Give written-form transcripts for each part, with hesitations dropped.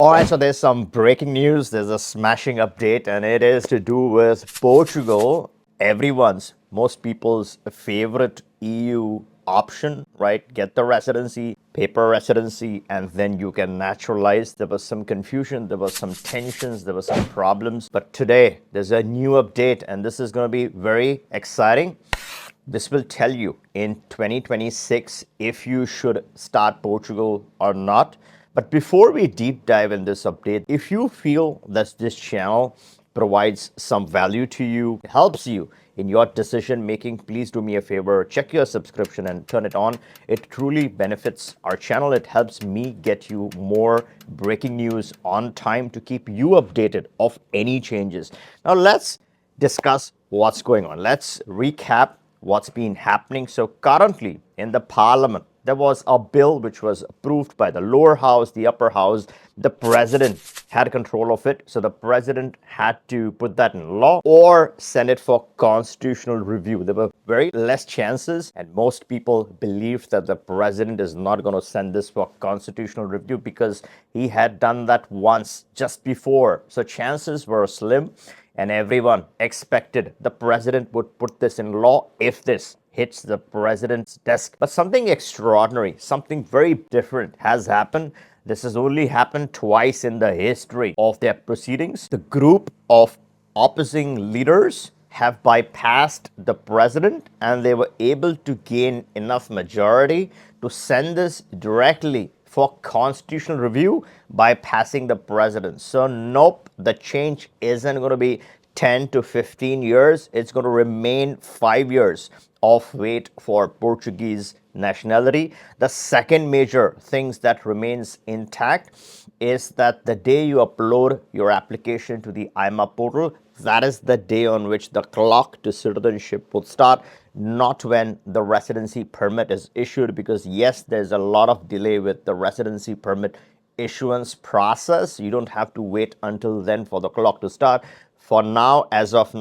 All right, so there's some breaking news. There's a smashing update, and it is to do with Portugal, everyone's, most people's favorite EU option, right? Get the residency, paper residency, and then you can naturalize. There was some confusion, there was some tensions, there were some problems. But today, there's a new update, and this is going to be very exciting. This will tell you in 2026 if you should start Portugal or not. But before we deep dive in this update, if you feel that this channel provides some value to you, helps you in your decision making, please do me a favor, check your subscription and turn it on. It truly benefits our channel. It helps me get you more breaking news on time to keep you updated of any changes. Now let's discuss what's going on. Let's recap what's been happening. So currently in the parliament, there was a bill which was approved by the lower house, the upper house. The president had control of it. So the president had to put that in law or send it for constitutional review. There were very less chances, and most people believed that the president is not going to send this for constitutional review because he had done that once just before. So chances were slim, and everyone expected the president would put this in law if this hits the president's desk. But something extraordinary, something very different has happened. This has only happened twice in the history of their proceedings. The group of opposing leaders have bypassed the president, and they were able to gain enough majority to send this directly for constitutional review by passing the president. So nope, the change isn't going to be 10 to 15 years. It's going to remain 5 years of wait for Portuguese nationality. The second major things that remains intact is that the day you upload your application to the IMA portal, that is the day on which the clock to citizenship will start, not when the residency permit is issued, because yes, there's a lot of delay with the residency permit issuance process. You don't have to wait until then for the clock to start. For now, as of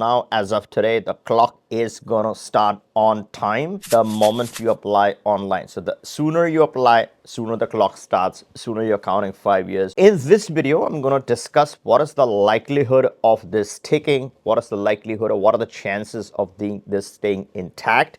today, the clock is gonna start on time the moment you apply online. So the sooner you apply, sooner the clock starts, sooner you're counting 5 years. In this video, I'm gonna discuss what is the likelihood of this ticking, what is the likelihood, or what are the chances of this staying intact.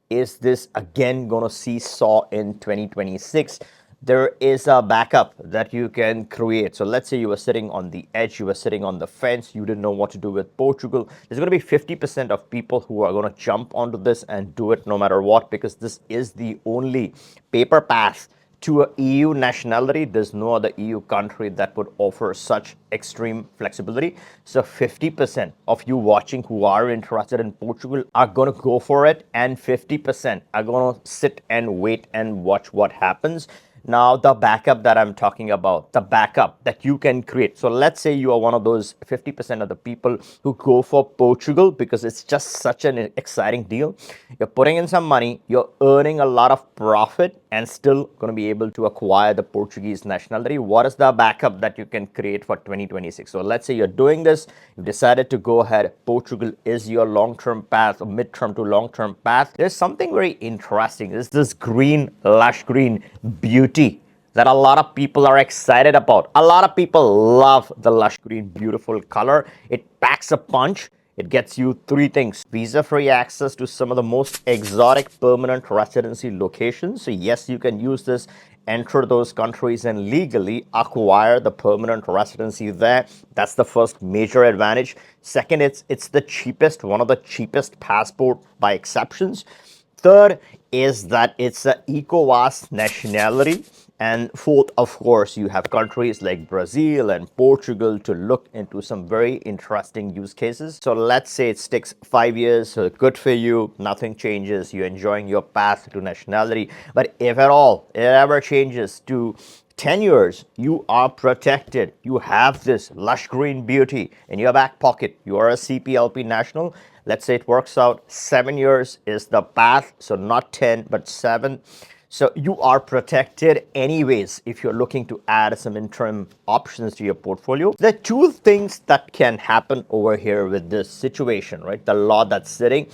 Is this again gonna seesaw in 2026? There is a backup that you can create. So let's say you were sitting on the edge, you were sitting on the fence, you didn't know what to do with Portugal. There's going to be 50% of people who are going to jump onto this and do it no matter what, because this is the only paper path to a EU nationality. There's no other EU country that would offer such extreme flexibility. So 50% of you watching who are interested in Portugal are going to go for it, and 50% are going to sit and wait and watch what happens. Now, the backup that I'm talking about, the backup that you can create. So let's say you are one of those 50% of the people who go for Portugal because it's just such an exciting deal. You're putting in some money, you're earning a lot of profit, and still going to be able to acquire the Portuguese nationality. What is the backup that you can create for 2026? So let's say you're doing this, you've decided to go ahead. Portugal is your long-term path or mid-term to long-term path. There's something very interesting. There's this green, lush green beauty that a lot of people are excited about. A lot of people love the lush green, beautiful color. It packs a punch. It gets you three things: visa-free access to some of the most exotic permanent residency locations. So yes, you can use this, enter those countries and legally acquire the permanent residency there. That's the first major advantage. Second, it's the cheapest, one of the cheapest passport by exceptions. Third is that it's an ECOWAS nationality. And fourth, of course, you have countries like Brazil and Portugal to look into some very interesting use cases. So let's say it sticks 5 years, so good for you, nothing changes, you're enjoying your path to nationality. But if at all it ever changes to 10 years, you are protected. You have this lush green beauty in your back pocket. You are a CPLP national. Let's say it works out, 7 years is the path. So not 10, but 7. So you are protected anyways if you're looking to add some interim options to your portfolio. There are two things that can happen over here with this situation, right? The law that's sitting.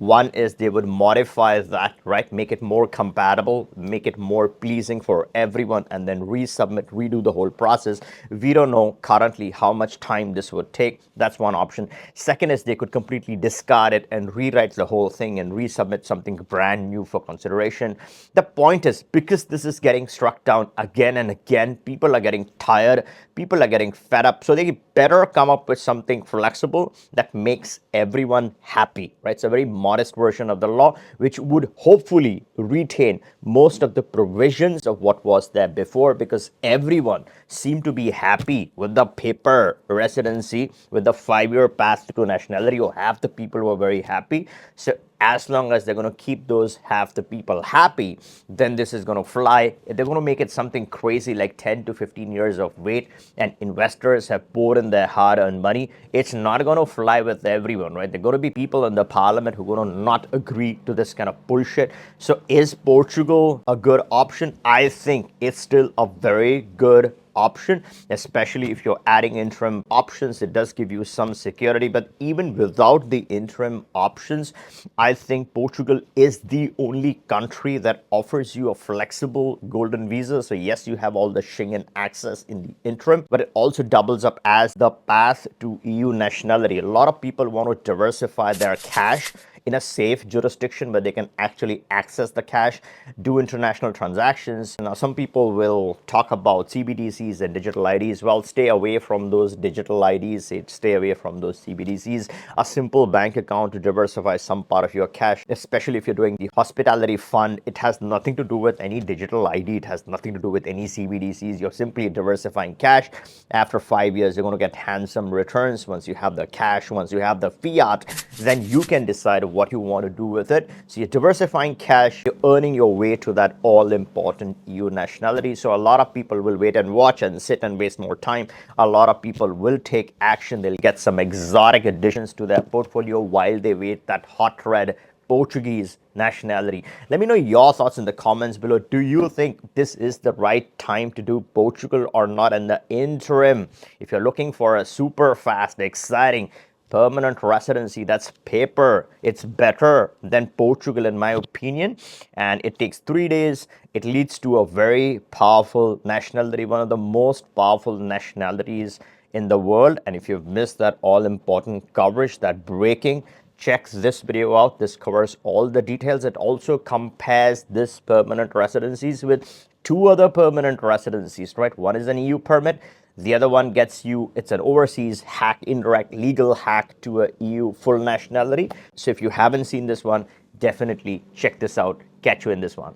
One is they would modify that, right? Make it more compatible, make it more pleasing for everyone, and then resubmit, redo the whole process. We don't know currently how much time this would take. That's one option. Second is they could completely discard it and rewrite the whole thing and resubmit something brand new for consideration. The point is, because this is getting struck down again and again, people are getting tired, people are getting fed up. So they better come up with something flexible that makes everyone happy, right? It's a very modest version of the law, which would hopefully retain most of the provisions of what was there before, because everyone seemed to be happy with the paper residency, with the 5-year path to nationality, or half the people were very happy. So as long as they're going to keep those half the people happy, then this is going to fly. They're going to make it something crazy like 10 to 15 years of wait, and investors have poured in their hard-earned money. It's not going to fly with everyone, right? There are going to be people in the parliament who are going to not agree to this kind of bullshit. So is Portugal a good option? I think it's still a very good option, especially if you're adding interim options. It does give you some security, but even without the interim options, I think Portugal is the only country that offers you a flexible golden visa. So yes, you have all the Schengen access in the interim, but it also doubles up as the path to EU nationality. A lot of people want to diversify their cash in a safe jurisdiction where they can actually access the cash, do international transactions. Now, some people will talk about CBDCs and digital IDs. Well, stay away from those digital IDs, stay away from those CBDCs. A simple bank account to diversify some part of your cash, especially if you're doing the hospitality fund, it has nothing to do with any digital ID. It has nothing to do with any CBDCs. You're simply diversifying cash. After 5 years, you're going to get handsome returns. Once you have the cash, once you have the fiat, then you can decide what you want to do with it. So you're diversifying cash, you're earning your way to that all-important EU nationality. So a lot of people will wait and watch and sit and waste more time. A lot of people will take action. They'll get some exotic additions to their portfolio while they wait that hot red Portuguese nationality. Let me know your thoughts in the comments below. Do you think this is the right time to do Portugal or not? In the interim, if you're looking for a super fast, exciting permanent residency that's paper, it's better than Portugal in my opinion, and it takes 3 days. It leads to a very powerful nationality, one of the most powerful nationalities in the world. And if you've missed that all important coverage, that breaking, check this video out. This covers all the details. It also compares this permanent residencies with 2 other permanent residencies, right? One is an EU permit. The other one gets you, it's an overseas hack, indirect legal hack to a EU full nationality. So if you haven't seen this one, definitely check this out. Catch you in this one.